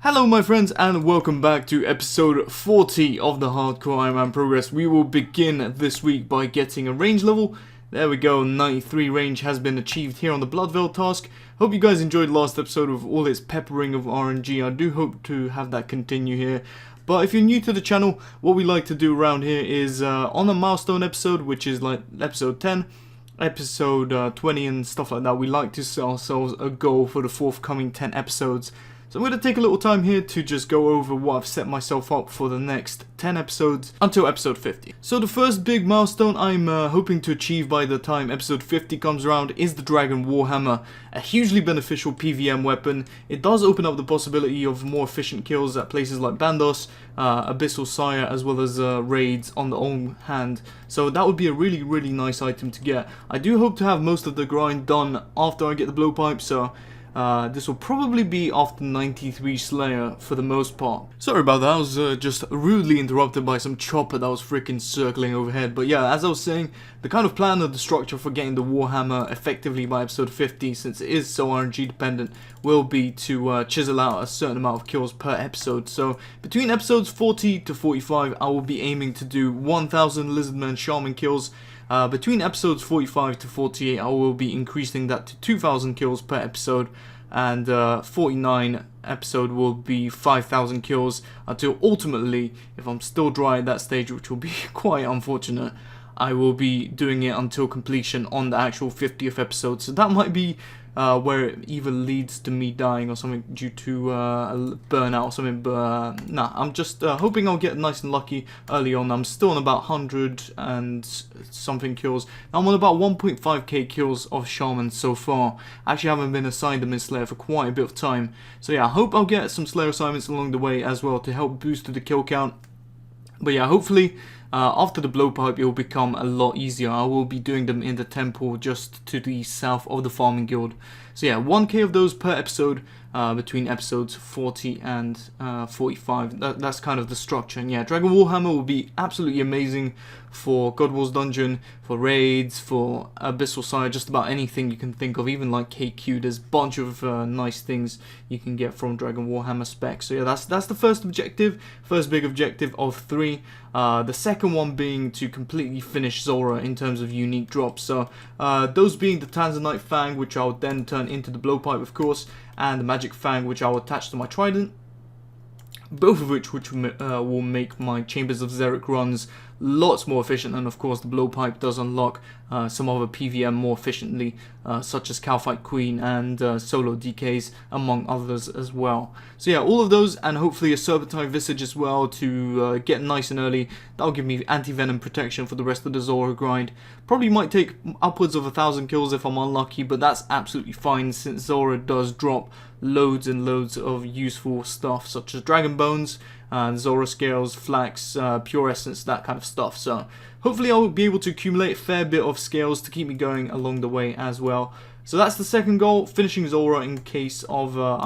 Hello my friends and welcome back to episode 40 of the Hardcore Iron Man Progress. We will begin this week by getting a range level. There we go, 93 range has been achieved here on the Bloodveil task. Hope you guys enjoyed last episode with all its peppering of RNG. I do hope to have that continue here. But if you're new to the channel, what we like to do around here is on a milestone episode, which is like episode 10, episode 20 and stuff like that, we like to set ourselves a goal for the forthcoming 10 episodes. So I'm going to take a little time here to just go over what I've set myself up for the next 10 episodes until episode 50. So the first big milestone I'm hoping to achieve by the time episode 50 comes around is the Dragon Warhammer, a hugely beneficial PvM weapon. It does open up the possibility of more efficient kills at places like Bandos, Abyssal Sire, as well as raids on the own hand. So that would be a really nice item to get. I do hope to have most of the grind done after I get the blowpipe, so this will probably be after 93 Slayer for the most part. Sorry about that, I was just rudely interrupted by some chopper that was freaking circling overhead. But yeah, as I was saying, the kind of plan of the structure for getting the Warhammer effectively by episode 50, since it is so RNG dependent, will be to chisel out a certain amount of kills per episode. So between episodes 40 to 45, I will be aiming to do 1000 Lizardman Shaman kills. Between episodes 45 to 48, I will be increasing that to 2000 kills per episode, and 49 episode will be 5000 kills, until ultimately, if I'm still dry at that stage, which will be quite unfortunate, I will be doing it until completion on the actual 50th episode. So that might be where it either leads to me dying or something due to burnout or something, but nah, I'm just hoping I'll get nice and lucky early on. I'm still on about 100 and something kills. I'm on about 1.5k kills of Shaman so far. Actually haven't been assigned a Mid-Slayer for quite a bit of time. So yeah, I hope I'll get some Slayer assignments along the way as well to help boost the kill count. But yeah, hopefully after the blowpipe it will become a lot easier. I will be doing them in the temple just to the south of the farming guild. So yeah, 1k of those per episode between episodes 40 and 45. That's kind of the structure. And yeah, Dragon Warhammer will be absolutely amazing for God Wars Dungeon, for raids, for Abyssal Sire, just about anything you can think of, even like KQ. There's a bunch of nice things you can get from Dragon Warhammer specs. So yeah, that's the first objective, first big objective of 3. The second one being to completely finish Zora in terms of unique drops. So those being the Tanzanite Fang, which I'll then turn into the blowpipe of course, and the Magic Fang, which I'll attach to my trident. Both of which will make my Chambers of Xeric runs lots more efficient, and of course the blowpipe does unlock some other PvM more efficiently, such as Calfight Queen and solo DKs, among others as well. So yeah, all of those, and hopefully a Serpentine Visage as well to get nice and early. That'll give me anti-venom protection for the rest of the Zora grind. Probably might take upwards of 1000 kills if I'm unlucky, but that's absolutely fine since Zora does drop loads and loads of useful stuff such as Dragon Bones, Zora Scales, Flax, Pure Essence, that kind of stuff. So hopefully I'll be able to accumulate a fair bit of scales to keep me going along the way as well. So that's the second goal, finishing Zora in case of, all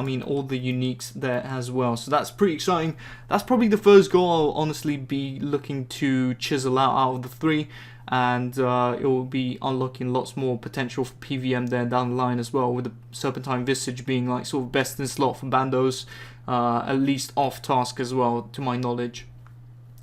the uniques there as well. So that's pretty exciting. That's probably the first goal I'll honestly be looking to chisel out of the 3. And it will be unlocking lots more potential for PvM there down the line as well, with the Serpentine Visage being like sort of best in slot for Bandos, at least off task as well, to my knowledge.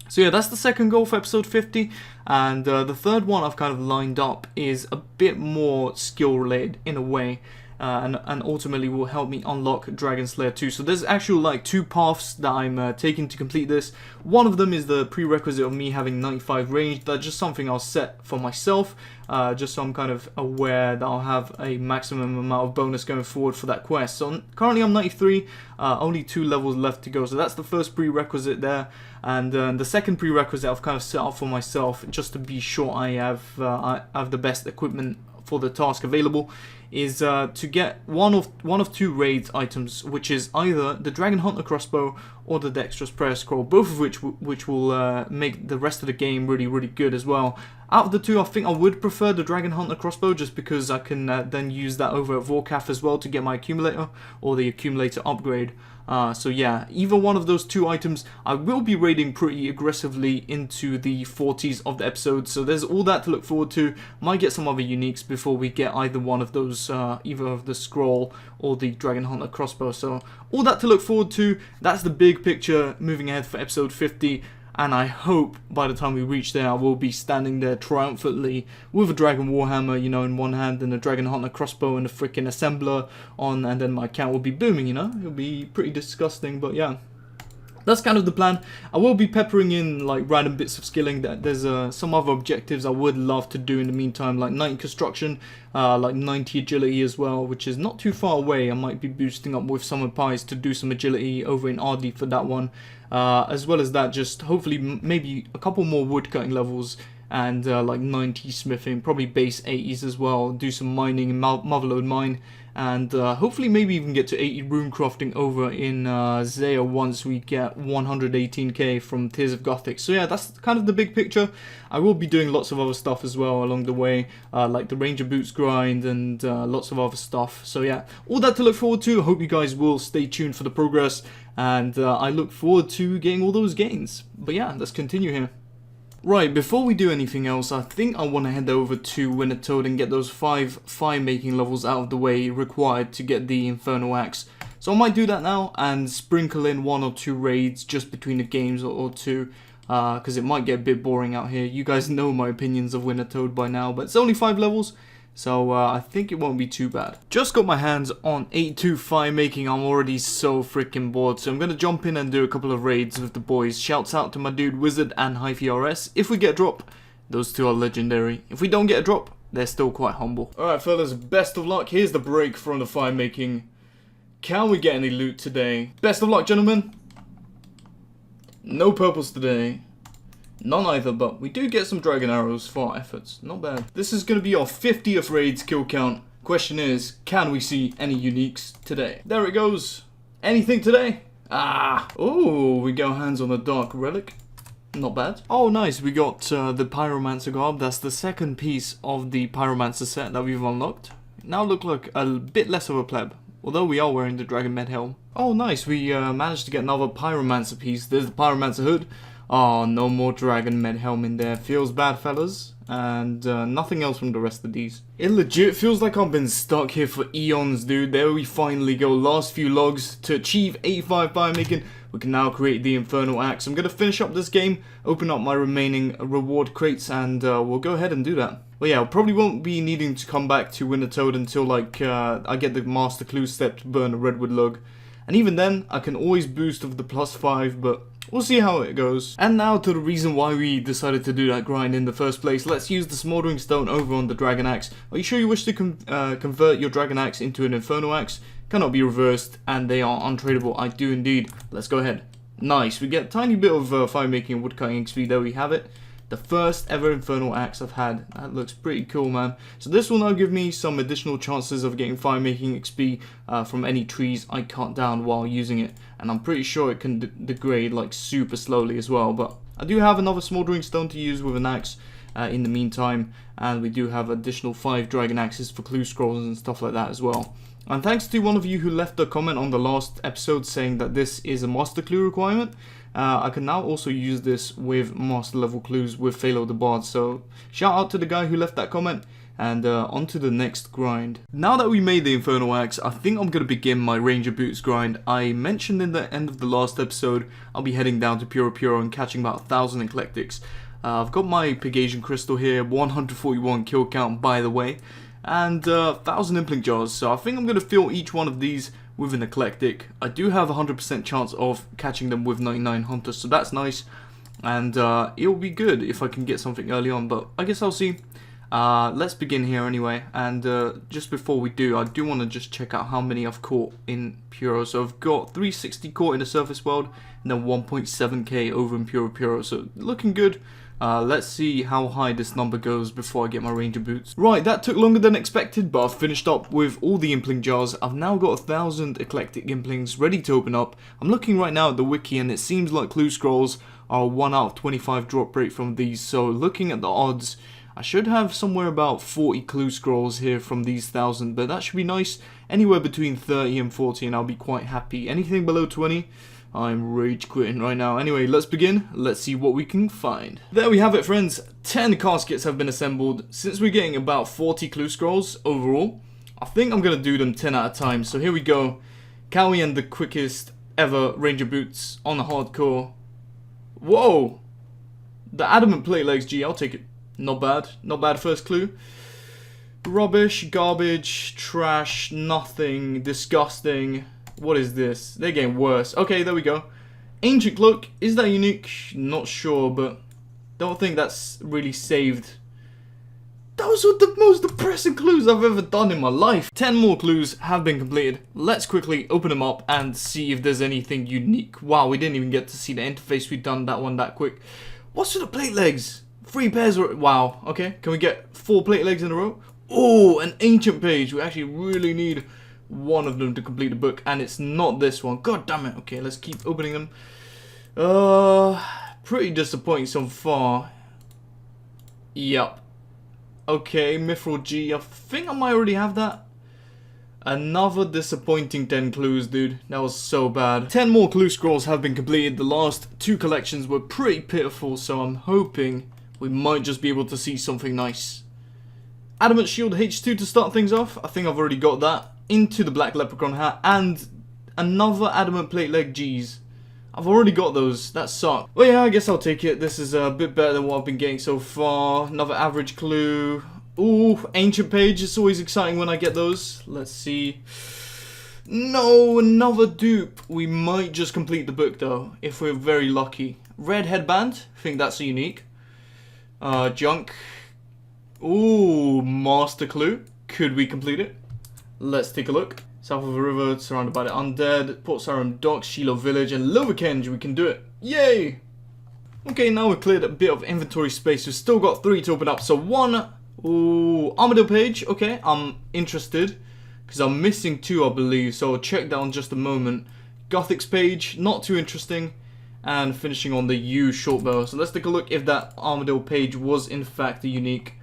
So yeah, that's the second goal for episode 50, and the third one I've kind of lined up is a bit more skill related in a way. And ultimately will help me unlock Dragon Slayer 2. So there's actually like 2 paths that I'm taking to complete this. One of them is the prerequisite of me having 95 range. That's just something I'll set for myself, just so I'm kind of aware that I'll have a maximum amount of bonus going forward for that quest. So currently I'm 93, only 2 levels left to go. So that's the first prerequisite there. And the second prerequisite I've kind of set up for myself, just to be sure I have the best equipment for the task available, is to get one of 2 raids items, which is either the Dragon Hunter crossbow or the Dexterous Prayer Scroll, both of which will make the rest of the game really good as well. Out of the 2, I think I would prefer the Dragon Hunter crossbow, just because I can then use that over at Vorkath as well to get my accumulator, or the accumulator upgrade. So yeah, either one of those two items, I will be raiding pretty aggressively into the 40s of the episode. So there's all that to look forward to. Might get some other uniques before we get either one of those, either of the scroll or the Dragon Hunter crossbow. So all that to look forward to. That's the big picture moving ahead for episode 50. And I hope by the time we reach there, I will be standing there triumphantly with a Dragon Warhammer, you know, in one hand, and a Dragon Hunter crossbow and a freaking assembler on, and then my account will be booming, you know? It'll be pretty disgusting, but yeah. That's kind of the plan. I will be peppering in like random bits of skilling. That there's some other objectives I would love to do in the meantime, like 90 construction, like 90 agility as well, which is not too far away. I might be boosting up with Summer Pies to do some agility over in RD for that one. As well as that, just hopefully maybe a couple more wood cutting levels and like 90 smithing, probably base 80s as well. Do some mining in Motherlode Mine. And hopefully maybe even get to 80 rune crafting over in Zaya once we get 118k from Tears of Gothic. So yeah, that's kind of the big picture. I will be doing lots of other stuff as well along the way, like the Ranger Boots grind and lots of other stuff. So yeah, all that to look forward to. I hope you guys will stay tuned for the progress, and I look forward to getting all those gains. But yeah, let's continue here. Right, before we do anything else, I think I want to head over to Wintertoad and get those 5 fire-making levels out of the way required to get the Infernal Axe. So I might do that now and sprinkle in 1 or 2 raids just between the games or 2, because it might get a bit boring out here. You guys know my opinions of Wintertoad by now, but it's only 5 levels. So I think it won't be too bad. Just got my hands on 82 Firemaking. I'm already so freaking bored. So I'm going to jump in and do a couple of raids with the boys. Shouts out to my dude Wizard and Hyphy RS. If we get a drop, those two are legendary. If we don't get a drop, they're still quite humble. Alright fellas, best of luck. Here's the break from the Firemaking. Can we get any loot today? Best of luck, gentlemen. No purples today. None either, but we do get some dragon arrows for our efforts. Not bad. This is going to be our 50th raids kill count. Question is, can we see any uniques today? There it goes. Anything today? Ah. Oh, we go hands on the Dark Relic. Not bad. Oh, nice. We got the Pyromancer garb. That's the second piece of the Pyromancer set that we've unlocked. Now look like a bit less of a pleb. Although we are wearing the Dragon Med helm. Oh, nice. We managed to get another Pyromancer piece. There's the Pyromancer hood. Oh, no more Dragon Med helm in there. Feels bad, fellas. And nothing else from the rest of these. It legit feels like I've been stuck here for eons, dude. There we finally go. Last few logs to achieve 85 Firemaking. We can now create the Infernal Axe. I'm going to finish up this game, open up my remaining reward crates, and we'll go ahead and do that. Well, yeah, I probably won't be needing to come back to Wintertoad until, like, I get the Master Clue step to burn a Redwood log. And even then, I can always boost with the +5, but we'll see how it goes. And now to the reason why we decided to do that grind in the first place. Let's use the Smoldering Stone over on the Dragon Axe. Are you sure you wish to convert your Dragon Axe into an Infernal Axe? Cannot be reversed, and they are untradeable. I do indeed. Let's go ahead. Nice. We get a tiny bit of Firemaking and Woodcutting XP. There we have it. The first ever Infernal Axe I've had. That looks pretty cool, man. So this will now give me some additional chances of getting Firemaking XP from any trees I cut down while using it. And I'm pretty sure it can degrade like super slowly as well. But I do have another Smoldering Stone to use with an axe in the meantime. And we do have additional 5 Dragon Axes for clue scrolls and stuff like that as well. And thanks to one of you who left a comment on the last episode saying that this is a Master Clue requirement. I can now also use this with Master level clues with Phalo the Bard. So shout out to the guy who left that comment. And on to the next grind. Now that we made the Infernal Axe, I think I'm going to begin my Ranger Boots grind. I mentioned in the end of the last episode, I'll be heading down to Puro and catching about 1,000 Eclectics. I've got my Pegasian Crystal here, 141 kill count by the way. And 1,000 Implink Jars, so I think I'm going to fill each one of these with an Eclectic. I do have a 100% chance of catching them with 99 Hunters, so that's nice. And it'll be good if I can get something early on, but I guess I'll see. Let's begin here anyway, and just before we do, I do want to just check out how many I've caught in Puro. So I've got 360 caught in the surface world, and then 1.7k over in Puro, so looking good. Let's see how high this number goes before I get my Ranger Boots. Right, that took longer than expected, but I've finished up with all the Implink Jars. I've now got 1,000 Eclectic Implinks ready to open up. I'm looking right now at the wiki, and it seems like clue scrolls are 1 out of 25 drop rate from these, so looking at the odds, I should have somewhere about 40 clue scrolls here from these 1,000, but that should be nice. Anywhere between 30 and 40 and I'll be quite happy. Anything below 20, I'm rage quitting right now. Anyway, let's begin. Let's see what we can find. There we have it, friends. 10 caskets have been assembled. Since we're getting about 40 clue scrolls overall, I think I'm going to do them 10 at a time. So here we go. Cowie and the quickest ever Ranger boots on the hardcore. Whoa! The adamant plate legs, G, I'll take it. Not bad. Not bad first clue. Rubbish, garbage, trash, nothing, disgusting. What is this? They're getting worse. Okay, there we go. Ancient cloak. Is that unique? Not sure, but don't think that's really saved. Those were the most depressing clues I've ever done in my life. 10 more clues have been completed. Let's quickly open them up and see if there's anything unique. Wow, we didn't even get to see the interface. We've done that one that quick. What's with the plate legs? 3 pairs. Wow. Okay, can we get 4 plate legs in a row? Oh, an ancient page. We actually really need one of them to complete the book, and it's not this one. God damn it. Okay, let's keep opening them. Pretty disappointing so far. Yep. Okay, Mithril G. I think I might already have that. Another disappointing 10 clues, dude. That was so bad. 10 more clue scrolls have been completed. The last 2 collections were pretty pitiful, so I'm hoping we might just be able to see something nice. Adamant Shield H2 to start things off. I think I've already got that. Into the Black Leprechaun hat. And another Adamant Plate Leg G's. I've already got those. That sucks. Well, yeah, I guess I'll take it. This is a bit better than what I've been getting so far. Another average clue. Ooh, Ancient Page. It's always exciting when I get those. Let's see. No, another dupe. We might just complete the book, though, if we're very lucky. Red Headband. I think that's a unique. Junk. Ooh, Master Clue. Could we complete it? Let's take a look. South of a river, surrounded by the undead. Port Sarum Docks, Shiloh Village, and Lovekenge. We can do it. Yay! Okay, now we've cleared a bit of inventory space. We've still got 3 to open up. So 1. Ooh, Armadale Page. Okay, I'm interested. Because I'm missing 2, I believe. So I'll check that in just a moment. Gothic's Page. Not too interesting. And finishing on the U short bow. So let's take a look if that Armadale Page was in fact a unique.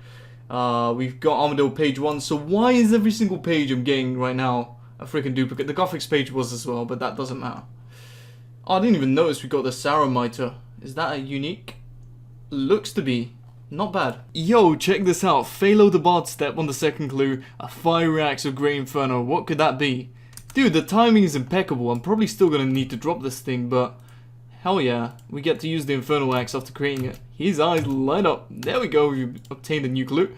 We've got Armadale Page 1. So why is every single page I'm getting right now a freaking duplicate? The Gothic's Page was as well, but that doesn't matter. Oh, I didn't even notice we got the Saramiter. Is that a unique? Looks to be. Not bad. Yo, check this out. Phalo the Bard Step on the second clue. A Fiery Axe of Grey Inferno. What could that be? Dude, the timing is impeccable. I'm probably still going to need to drop this thing, but hell yeah. We get to use the Infernal Axe after creating it. His eyes light up. There we go. We've obtained a new clue.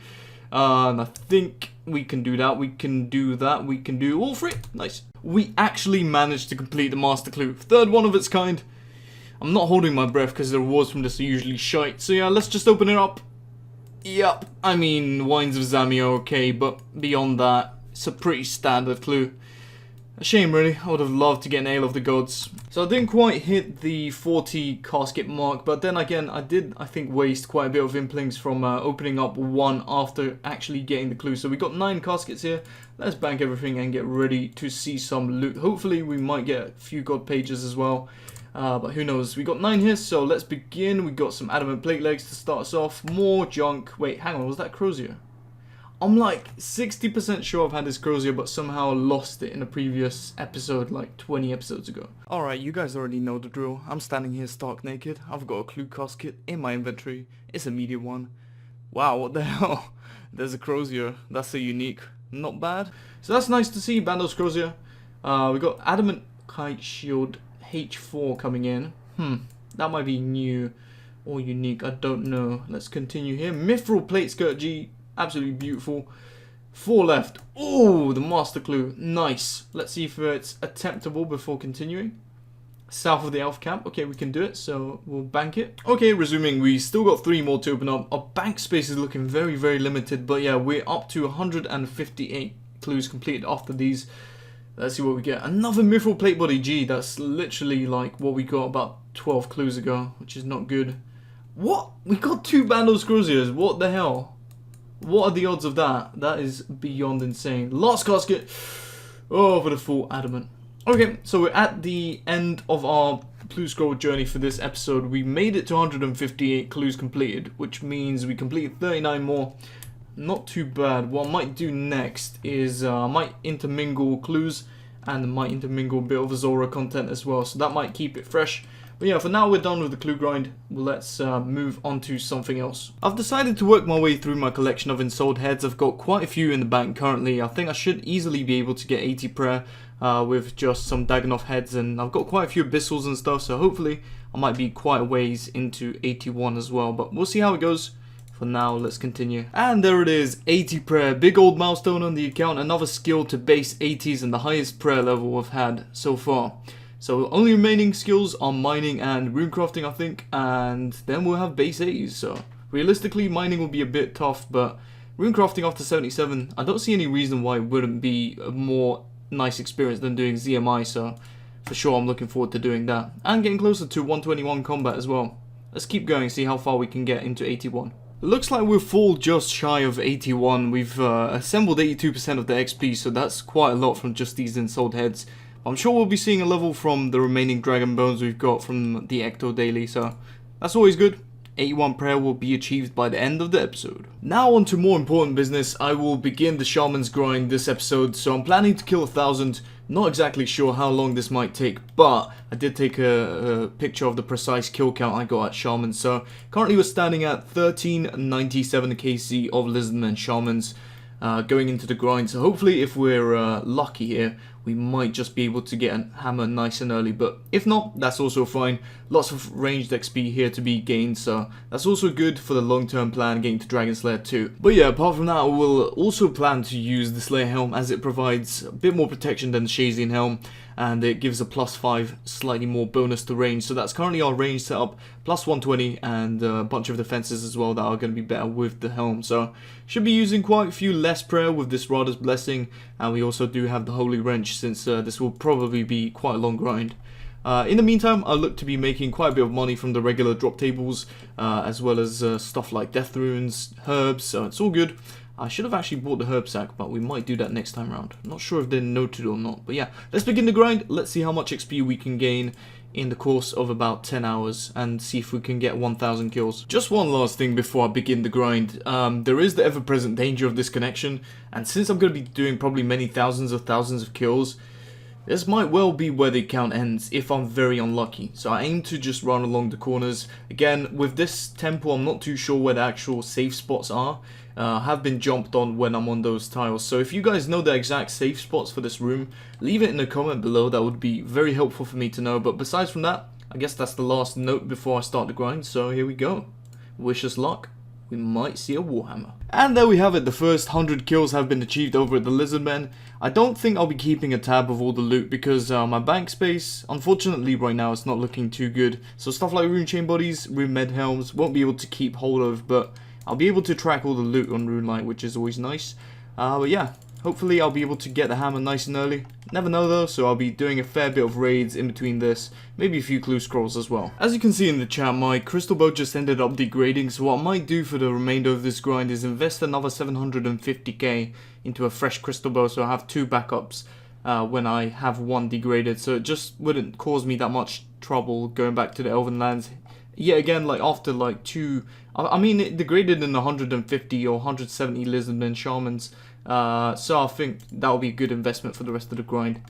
And I think we can do that. We can do that. We can do all 3. Nice. We actually managed to complete the Master Clue. 3rd one of its kind. I'm not holding my breath because the rewards from this are usually shite. So yeah, let's just open it up. Yep. I mean, Wines of Zami are okay, but beyond that, it's a pretty standard clue. A shame, really. I would have loved to get an Ale of the Gods. So I didn't quite hit the 40 casket mark, but then again, I did, I think, waste quite a bit of implings from opening up 1 after actually getting the clue. So we got 9 caskets here. Let's bank everything and get ready to see some loot. Hopefully, we might get a few God pages as well. But who knows. We got 9 here, so let's begin. We got some adamant plate legs to start us off. More junk. Wait, hang on. Was that Crozier? I'm like 60% sure I've had this Crozier, but somehow lost it in a previous episode, like 20 episodes ago. Alright, you guys already know the drill. I'm standing here stark naked. I've got a clue casket in my inventory. It's a medium one. Wow, what the hell? There's a Crozier. That's a unique. Not bad. So that's nice to see, Bandos Crozier. We got Adamant Kite Shield H4 coming in. That might be new or unique. I don't know. Let's continue here. Mithril Plate Skirt G. Absolutely beautiful. 4 left. Oh, the Master Clue. Nice. Let's see if it's attemptable before continuing. South of the Elf Camp. Okay, we can do it, so we'll bank it. Okay, resuming. We still got 3 more to open up. Our bank space is looking very, very limited, but yeah, we're up to 158 clues completed after these. Let's see what we get. Another Mithril Plate Body G. That's literally like what we got about 12 clues ago, which is not good. What? We got 2 Bandos Croziers. What the hell? What are the odds of that? That is beyond insane. Last casket. Oh, for the full adamant. Okay, so we're at the end of our clue scroll journey for this episode. We made it to 158 clues completed, which means we completed 39 more. Not too bad. What I might do next is I might intermingle clues and I might intermingle a bit of Azora content as well, so that might keep it fresh. But yeah, for now we're done with the clue grind. Let's move on to something else. I've decided to work my way through my collection of ensouled heads. I've got quite a few in the bank currently. I think I should easily be able to get 80 prayer with just some Dagonoth heads, and I've got quite a few abyssals and stuff, so hopefully I might be quite a ways into 81 as well, but we'll see how it goes. For now, let's continue. And there it is, 80 prayer, big old milestone on the account, another skill to base 80s and the highest prayer level I've had so far. So only remaining skills are mining and runecrafting, I think, and then we'll have base 80s. So realistically, mining will be a bit tough, but runecrafting after 77, I don't see any reason why it wouldn't be a more nice experience than doing ZMI, so for sure I'm looking forward to doing that. And getting closer to 121 combat as well. Let's keep going, see how far we can get into 81. It looks like we're full just shy of 81. We've assembled 82% of the XP, so that's quite a lot from just these ensouled heads. I'm sure we'll be seeing a level from the remaining dragon bones we've got from the Ecto daily, so that's always good. 81 prayer will be achieved by the end of the episode. Now on to more important business. I will begin the shaman's grind this episode, so I'm planning to kill 1,000. Not exactly sure how long this might take, but I did take a picture of the precise kill count I got at shaman. So currently we're standing at 1397 KC of Lizardman shamans going into the grind. So hopefully if we're lucky here, we might just be able to get a hammer nice and early, but if not, that's also fine. Lots of ranged XP here to be gained, so that's also good for the long-term plan, getting to Dragon Slayer 2. But yeah, apart from that, I will also plan to use the Slayer helm, as it provides a bit more protection than the Shazian helm, and it gives a +5 slightly more bonus to range. So that's currently our range setup, +120, and a bunch of defenses as well that are going to be better with the helm. So should be using quite a few less prayer with this Rada's Blessing, and we also do have the Holy Wrench, since this will probably be quite a long grind. In the meantime, I look to be making quite a bit of money from the regular drop tables, as well as stuff like death runes, herbs, so it's all good. I should have actually bought the herb sack, but we might do that next time around. Not sure if they're noted or not, but yeah, let's begin the grind. Let's see how much XP we can gain in the course of about 10 hours and see if we can get 1,000 kills. Just one last thing before I begin the grind. There is the ever-present danger of disconnection, and since I'm going to be doing probably many thousands of kills, this might well be where the count ends if I'm very unlucky. So I aim to just run along the corners. Again, with this temple, I'm not too sure where the actual safe spots are. Have been jumped on when I'm on those tiles. So if you guys know the exact safe spots for this room, leave it in the comment below. That would be very helpful for me to know. But besides from that, I guess that's the last note before I start the grind. So here we go. Wish us luck. We might see a Warhammer. And there we have it. The first 100 kills have been achieved over at the Lizardman. I don't think I'll be keeping a tab of all the loot because my bank space, unfortunately right now, it's not looking too good. So stuff like rune chain bodies, rune med helms, won't be able to keep hold of, but I'll be able to track all the loot on Runelight, which is always nice. But yeah, hopefully I'll be able to get the hammer nice and early. Never know though, so I'll be doing a fair bit of raids in between this, maybe a few clue scrolls as well. As you can see in the chat, my crystal bow just ended up degrading, so what I might do for the remainder of this grind is invest another 750k into a fresh crystal bow, so I have 2 backups when I have one degraded, so it just wouldn't cause me that much trouble going back to the Elven Lands. Yet again, like after like 2, I mean it degraded in 150 or 170 Lizardman shamans, so I think that'll be a good investment for the rest of the grind.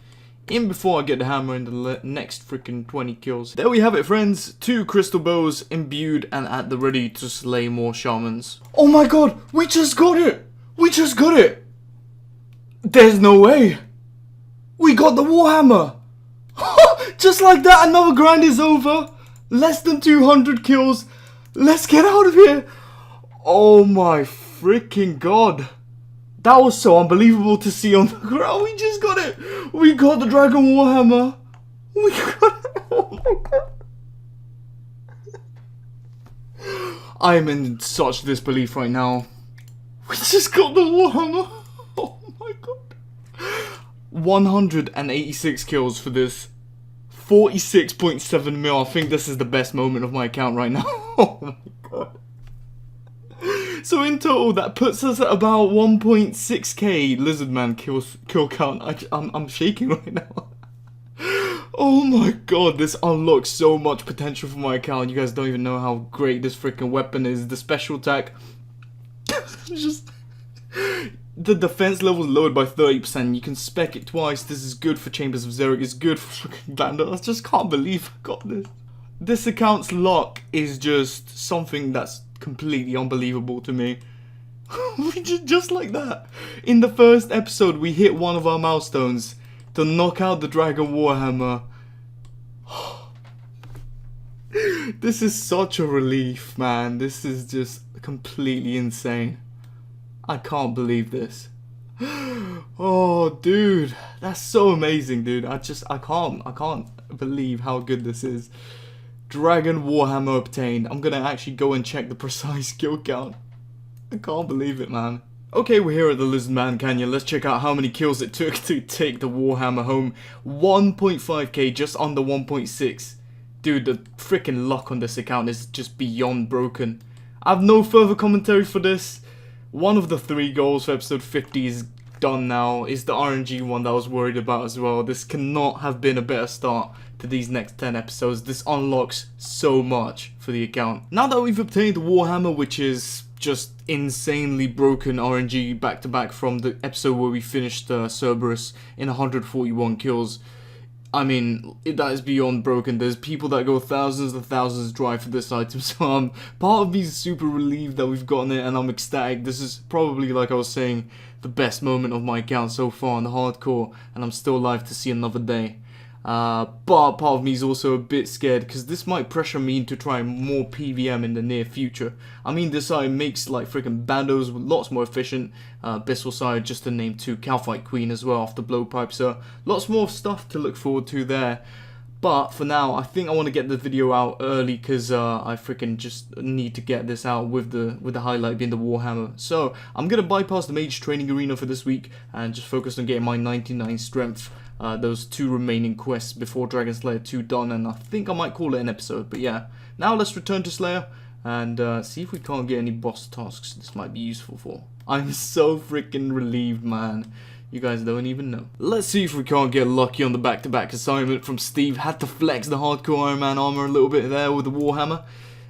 In before I get the hammer in the next freaking 20 kills. There we have it, friends. 2 crystal bows imbued and at the ready to slay more shamans. Oh my god, we just got it! We just got it! There's no way! We got the Warhammer! Just like that, another grind is over! Less than 200 kills. Let's get out of here. Oh my freaking god. That was so unbelievable to see on the ground. We just got it. We got the Dragon Warhammer. We got it. Oh my god. I am in such disbelief right now. We just got the Warhammer. Oh my god. 186 kills for this. 46.7 mil. I think this is the best moment of my account right now. Oh my god. So in total, that puts us at about 1.6k Lizardman kill count. I'm shaking right now. Oh my god, this unlocks so much potential for my account. You guys don't even know how great this freaking weapon is. The special attack. Just... The defense level is lowered by 30%. You can spec it twice. This is good for Chambers of Xeric. It's good for freaking Vandal. I just can't believe I got this. This account's luck is just something that's completely unbelievable to me. Just like that. In the first episode, we hit one of our milestones to knock out the Dragon Warhammer. This is such a relief, man. This is just completely insane. I can't believe this. Oh, dude, that's so amazing, dude. I can't believe how good this is. Dragon Warhammer obtained. I'm gonna actually go and check the precise kill count. I can't believe it, man. Okay, we're here at the Lizardman Canyon. Let's check out how many kills it took to take the Warhammer home. 1.5k, just under 1.6. Dude, the freaking luck on this account is just beyond broken. I have no further commentary for this. One of the 3 goals for episode 50 is done now. Is the RNG one that I was worried about as well. This cannot have been a better start to these next 10 episodes. This unlocks so much for the account. Now that we've obtained the Warhammer, which is just insanely broken RNG back to back from the episode where we finished Cerberus in 141 kills. I mean, that is beyond broken. There's people that go thousands and thousands dry for this item, so part of me is super relieved that we've gotten it, and I'm ecstatic. This is probably, like I was saying, the best moment of my account so far in the hardcore, and I'm still alive to see another day. But part of me is also a bit scared, because this might pressure me into trying more PVM in the near future. I mean, this item makes like freaking bandos lots more efficient. Bissell Sire, just to name 2, Calfight Queen as well after Blowpipe, so lots more stuff to look forward to there. But for now, I think I want to get the video out early, because I freaking just need to get this out with the highlight being the Warhammer. So I'm gonna bypass the Mage Training Arena for this week and just focus on getting my 99 strength. Those 2 remaining quests before Dragon Slayer 2 done, and I think I might call it an episode. But yeah, now let's return to Slayer and see if we can't get any boss tasks this might be useful for. I'm so freaking relieved, man. You guys don't even know. Let's see if we can't get lucky on the back-to-back assignment from Steve. Had to flex the hardcore Iron Man armor a little bit there with the Warhammer.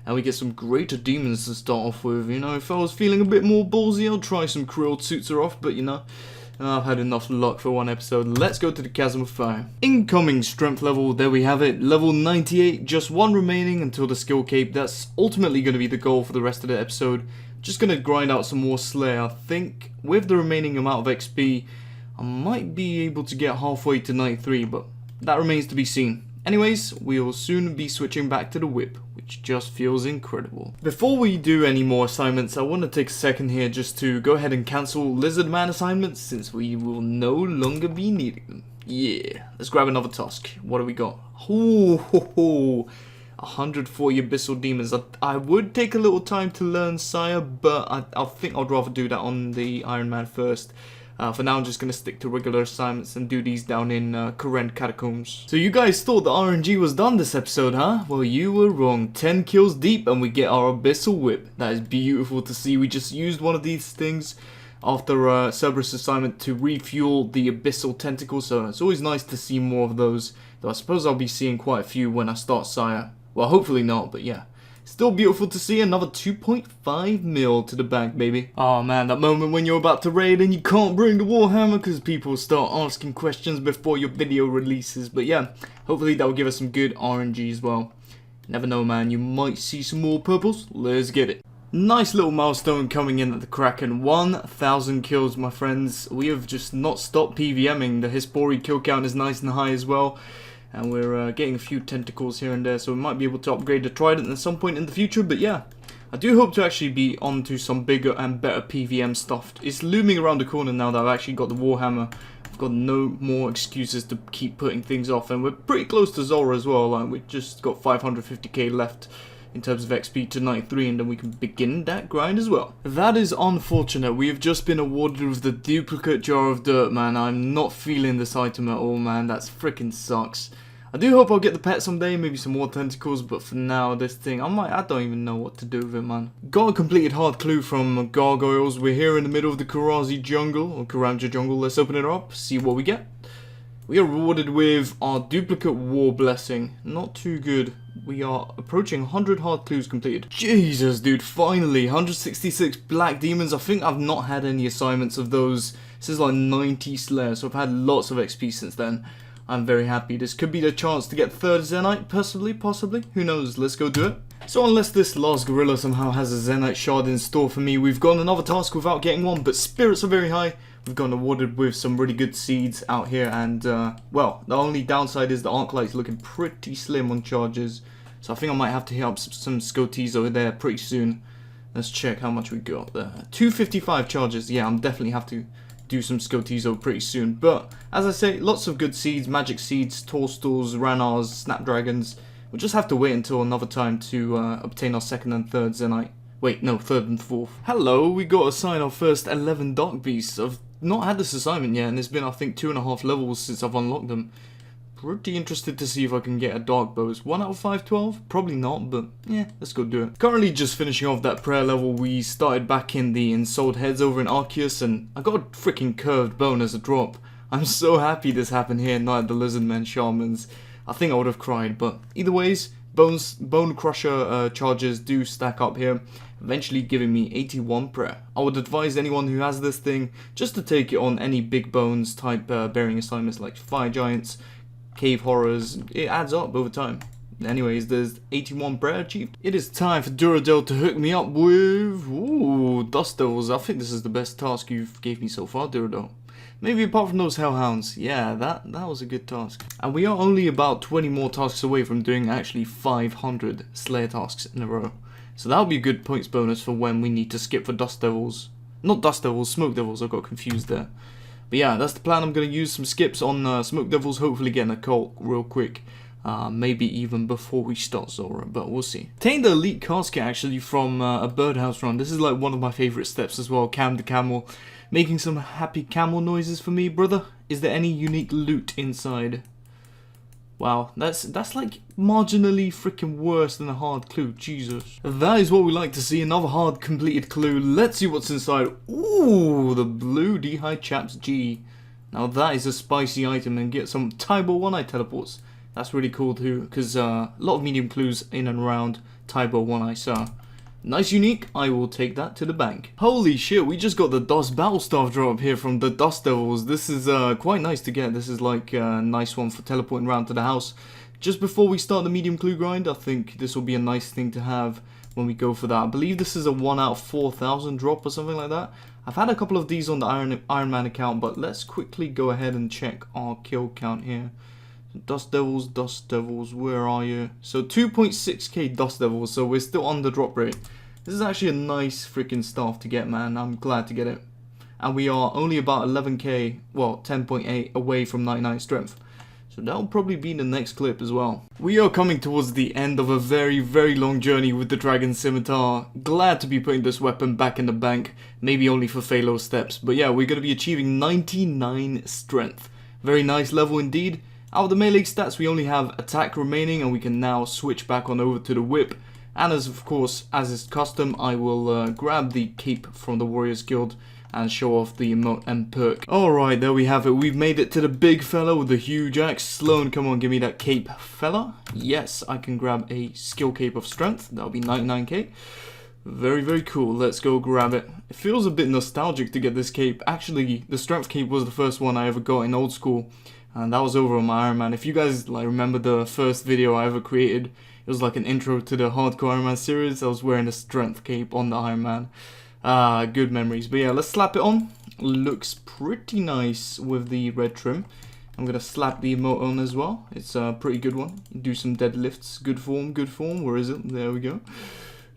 And we get some greater demons to start off with. You know, if I was feeling a bit more ballsy, I'll try some Krill Suits off, but you know, I've had enough luck for one episode. Let's go to the Chasm of Fire. Incoming strength level, there we have it. Level 98, just 1 remaining until the skill cape. That's ultimately going to be the goal for the rest of the episode. Just going to grind out some more Slayer. I think with the remaining amount of XP, I might be able to get halfway to 93, but that remains to be seen. Anyways, we'll soon be switching back to the whip, which just feels incredible. Before we do any more assignments, I want to take a second here just to go ahead and cancel Lizardman assignments, since we will no longer be needing them. Yeah, let's grab another task. What do we got? Ooh, 140 Abyssal Demons. I would take a little time to learn Sire, but I think I'd rather do that on the Iron Man first. For now, I'm just going to stick to regular assignments and do these down in Kourend Catacombs. So you guys thought the RNG was done this episode, huh? Well, you were wrong. 10 kills deep and we get our Abyssal Whip. That is beautiful to see. We just used one of these things after Cerberus assignment to refuel the Abyssal Tentacle, so it's always nice to see more of those. Though I suppose I'll be seeing quite a few when I start Sire. Well, hopefully not, but yeah. Still beautiful to see. Another 2.5 mil to the bank, baby. Oh man, that moment when you're about to raid and you can't bring the Warhammer because people start asking questions before your video releases. But yeah, hopefully that will give us some good RNG as well. Never know, man, you might see some more purples. Let's get it. Nice little milestone coming in at the Kraken. 1,000 kills, my friends. We have just not stopped PVMing. The Hispori kill count is nice and high as well. And we're getting a few tentacles here and there, so we might be able to upgrade the Trident at some point in the future. But yeah, I do hope to actually be onto some bigger and better PVM stuff. It's looming around the corner now that I've actually got the Warhammer. I've got no more excuses to keep putting things off, and we're pretty close to Zora as well. Like, we've just got 550k left in terms of XP to 93, and then we can begin that grind as well. That is unfortunate. We have just been awarded with the duplicate Jar of Dirt, man. I'm not feeling this item at all, man. That's freaking sucks. I do hope I'll get the pet someday, maybe some more tentacles, but for now, this thing, I don't even know what to do with it, man. Got a completed hard clue from Gargoyles. We're here in the middle of the Karazi jungle, or Karamja jungle. Let's open it up, see what we get. We are rewarded with our duplicate war blessing. Not too good. We are approaching 100 hard clues completed. Jesus, dude, finally 166 black demons. I think I've not had any assignments of those since like 90 Slayer, so I've had lots of XP since then. I'm very happy. This could be the chance to get third Zenite, possibly. Who knows? Let's go do it. So unless this last gorilla somehow has a Zenite shard in store for me, we've gotten another task without getting one, but spirits are very high. We've gotten awarded with some really good seeds out here, and well, the only downside is the arc light's looking pretty slim on charges. So I think I might have to hit up some Scoties over there pretty soon. Let's check how much we got there. 255 charges. Yeah, I'm definitely have to do some Scotizo pretty soon. But as I say, lots of good seeds, magic seeds, Torstals, Ranars, Snapdragons. We'll just have to wait until another time to obtain our second and third Zenite. Wait, no, third and fourth. Hello, we got assigned our first 11 Dark Beasts. I've not had this assignment yet, and it's been I think 2.5 levels since I've unlocked them. Pretty interested to see if I can get a Dark Bows. 1 out of 512? Probably not, but yeah, let's go do it. Currently just finishing off that prayer level. We started back in the Ensouled Heads over in Arceus, and I got a freaking curved bone as a drop. I'm so happy this happened here, not at the Lizardman Shamans. I think I would have cried, but either ways, Bone Crusher charges do stack up here, eventually giving me 81 prayer. I would advise anyone who has this thing just to take it on any big bones type bearing assignments like Fire Giants, Cave Horrors. It adds up over time. Anyways, there's 81 prayer achieved. It is time for Duradel to hook me up with Dust Devils. I think this is the best task you've gave me so far, Duradel. Maybe apart from those Hellhounds. Yeah, that was a good task. And we are only about 20 more tasks away from doing actually 500 Slayer tasks in a row. So that'll be a good points bonus for when we need to skip for Dust Devils. Not Dust Devils, Smoke Devils. I got confused there. But yeah, that's the plan. I'm going to use some skips on Smoke Devils, hopefully getting a cult real quick. Maybe even before we start Zora, but we'll see. Obtained the elite casket actually from a birdhouse run. This is like one of my favorite steps as well. Cam the camel, making some happy camel noises for me, brother. Is there any unique loot inside? Wow, that's like marginally freaking worse than a hard clue. Jesus. That is what we like to see. Another hard completed clue. Let's see what's inside. Ooh, the blue D'Hide Chaps G. Now that is a spicy item, and get some Tybor One-Eye teleports. That's really cool too, because a lot of medium clues in and around Tybor One-Eye, so nice unique. I will take that to the bank. Holy shit, we just got the Dust Battlestaff drop here from the Dust Devils. This is quite nice to get. This is like a nice one for teleporting around to the house. Just before we start the medium clue grind, I think this will be a nice thing to have when we go for that. I believe this is a 1 out of 4,000 drop or something like that. I've had a couple of these on the Iron Man account, but let's quickly go ahead and check our kill count here. Dust Devils, where are you? So 2.6k Dust Devils, so we're still on the drop rate. This is actually a nice freaking staff to get, man. I'm glad to get it. And we are only about 11k, well, 10.8 away from 99 strength. So that'll probably be the next clip as well. We are coming towards the end of a very, very long journey with the Dragon Scimitar. Glad to be putting this weapon back in the bank. Maybe only for Phalo steps. But yeah, we're going to be achieving 99 strength. Very nice level indeed. Out of the melee stats, we only have attack remaining, and we can now switch back on over to the whip. And as of course, as is custom, I will grab the cape from the Warriors Guild and show off the emote and perk. Alright, there we have it. We've made it to the big fella with the huge axe. Sloan, come on, give me that cape, fella. Yes, I can grab a skill cape of strength. That'll be 99k. Very, very cool. Let's go grab it. It feels a bit nostalgic to get this cape. Actually, the strength cape was the first one I ever got in old school. And that was over on my Iron Man. If you guys like remember the first video I ever created, it was like an intro to the Hardcore Iron Man series. I was wearing a strength cape on the Iron Man. Good memories. But yeah, let's slap it on. Looks pretty nice with the red trim. I'm gonna slap the emote on as well. It's a pretty good one. Do some deadlifts. Good form, good form. Where is it? There we go.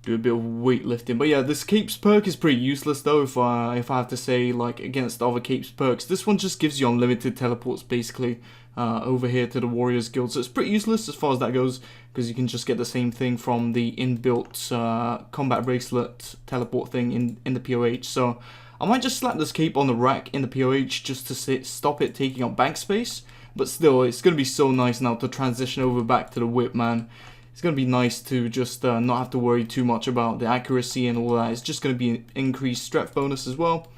Do a bit of weightlifting. But yeah, this cape's perk is pretty useless though, if I have to say, like, against other cape's perks. This one just gives you unlimited teleports basically over here to the Warriors Guild. So it's pretty useless as far as that goes, because you can just get the same thing from the inbuilt combat bracelet teleport thing in the POH. So I might just slap this cape on the rack in the POH just to stop it taking up bank space. But still, it's going to be so nice now to transition over back to the whip, man. It's going to be nice to just not have to worry too much about the accuracy and all that. It's just going to be an increased strength bonus as well.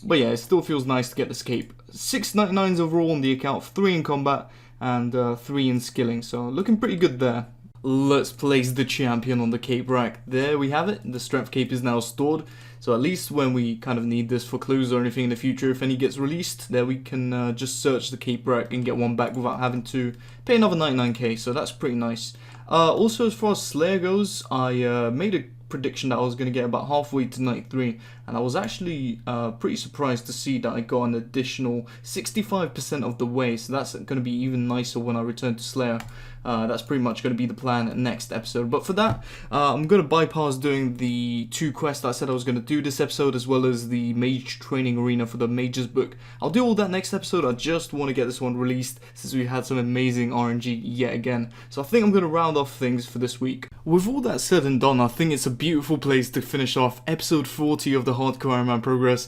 But yeah, it still feels nice to get this cape. 6 99s overall on the account, 3 in combat, and 3 in skilling, so looking pretty good there. Let's place the champion on the cape rack. There we have it. The strength cape is now stored, so at least when we kind of need this for clues or anything in the future, if any gets released, there we can just search the cape rack and get one back without having to pay another 99k, so that's pretty nice. Also, as far as Slayer goes, I made a prediction that I was going to get about halfway to 93, and I was actually pretty surprised to see that I got an additional 65% of the way, so that's going to be even nicer when I return to Slayer. That's pretty much going to be the plan next episode, but for that I'm going to bypass doing the 2 quests that I said I was going to do this episode, as well as the mage training arena for the mages book. I'll do all that next episode. I just want to get this one released since we had some amazing RNG yet again, so I think I'm going to round off things for this week. With all that said and done, I think it's a beautiful place to finish off episode 40 of the Hardcore Iron Man Progress.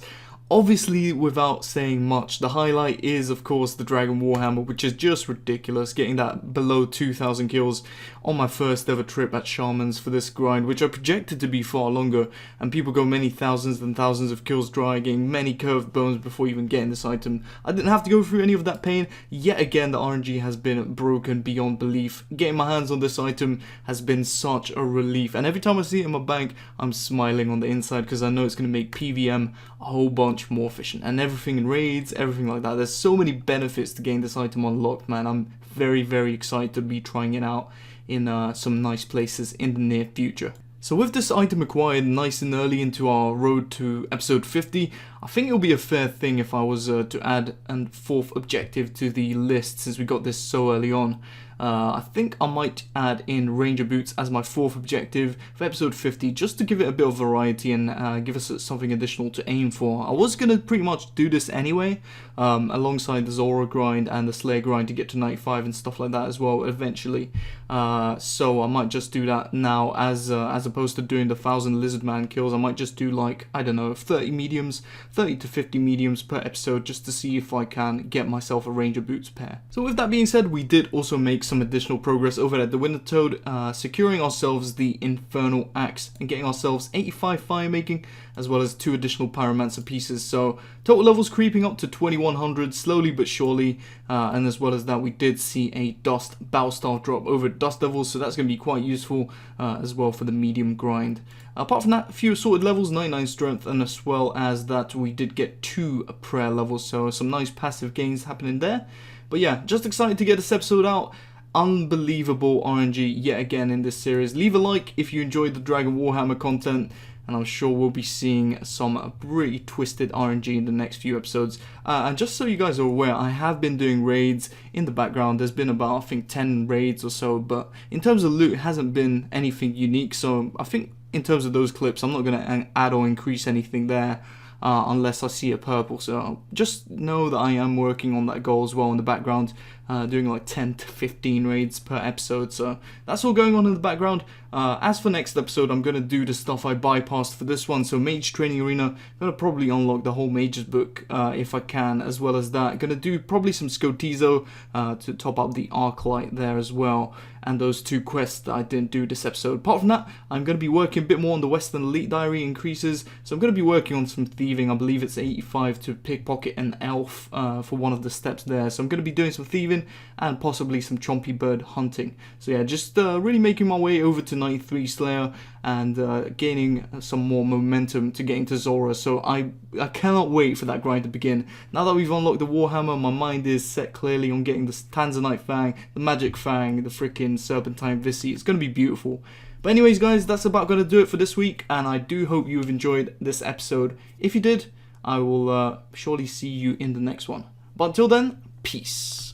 Obviously, without saying much, the highlight is, of course, the Dragon Warhammer, which is just ridiculous, getting that below 2,000 kills on my first ever trip at Shaman's for this grind, which I projected to be far longer, and people go many thousands and thousands of kills dry, getting many curved bones before even getting this item. I didn't have to go through any of that pain. Yet again, the RNG has been broken beyond belief. Getting my hands on this item has been such a relief, and every time I see it in my bank, I'm smiling on the inside, because I know it's going to make PVM a whole bunch more efficient, and everything in raids, everything like that. There's so many benefits to getting this item unlocked, man. I'm very excited to be trying it out in some nice places in the near future. So with this item acquired nice and early into our road to episode 50, I think it'll be a fair thing if I was to add a 4th objective to the list, since we got this so early on. I think I might add in Ranger Boots as my 4th objective for episode 50, just to give it a bit of variety and give us something additional to aim for. I was going to pretty much do this anyway, alongside the Zora grind and the Slayer grind to get to 95 and stuff like that as well eventually. So I might just do that now, as opposed to doing the 1,000 Lizardman kills. I might just do, like, I don't know, 30 to 50 mediums per episode, just to see if I can get myself a Ranger Boots pair. So with that being said, we did also make some additional progress over at the Winter Toad, securing ourselves the Infernal Axe and getting ourselves 85 Firemaking, as well as 2 additional Pyromancer pieces. So total levels creeping up to 2100 slowly but surely, and as well as that, we did see a Dust Battle Staff drop over at Dust Devils, so that's going to be quite useful as well for the medium grind. Apart from that, a few assorted levels, 99 strength, and as well as that, we did get 2 prayer levels, so some nice passive gains happening there. But yeah, just excited to get this episode out. Unbelievable RNG yet again in this series. Leave a like if you enjoyed the Dragon Warhammer content, and I'm sure we'll be seeing some pretty twisted RNG in the next few episodes. And just so you guys are aware, I have been doing raids in the background. There's been about, I think, 10 raids or so, but in terms of loot, it hasn't been anything unique, so I think in terms of those clips, I'm not going to add or increase anything there. Unless I see a purple, so just know that I am working on that goal as well in the background, doing like 10 to 15 raids per episode, so that's all going on in the background. As for next episode, I'm going to do the stuff I bypassed for this one, so Mage Training Arena, I'm going to probably unlock the whole Mage's book if I can, as well as that, going to do probably some Scotizo to top up the Arclight there as well, and those 2 quests that I didn't do this episode. Apart from that, I'm going to be working a bit more on the Western Elite Diary increases, so I'm going to be working on some thieving. I believe it's 85 to pickpocket an elf for one of the steps there, so I'm going to be doing some thieving and possibly some chompy bird hunting. So yeah, just really making my way over to 93 Slayer and gaining some more momentum to getting to Zora. So I cannot wait for that grind to begin. Now that we've unlocked the Warhammer, my mind is set clearly on getting the Tanzanite Fang, the Magic Fang, the freaking Serpentine Vissi. It's going to be beautiful. But anyways, guys, that's about going to do it for this week, and I do hope you have enjoyed this episode. If you did, I will surely see you in the next one. But until then, peace.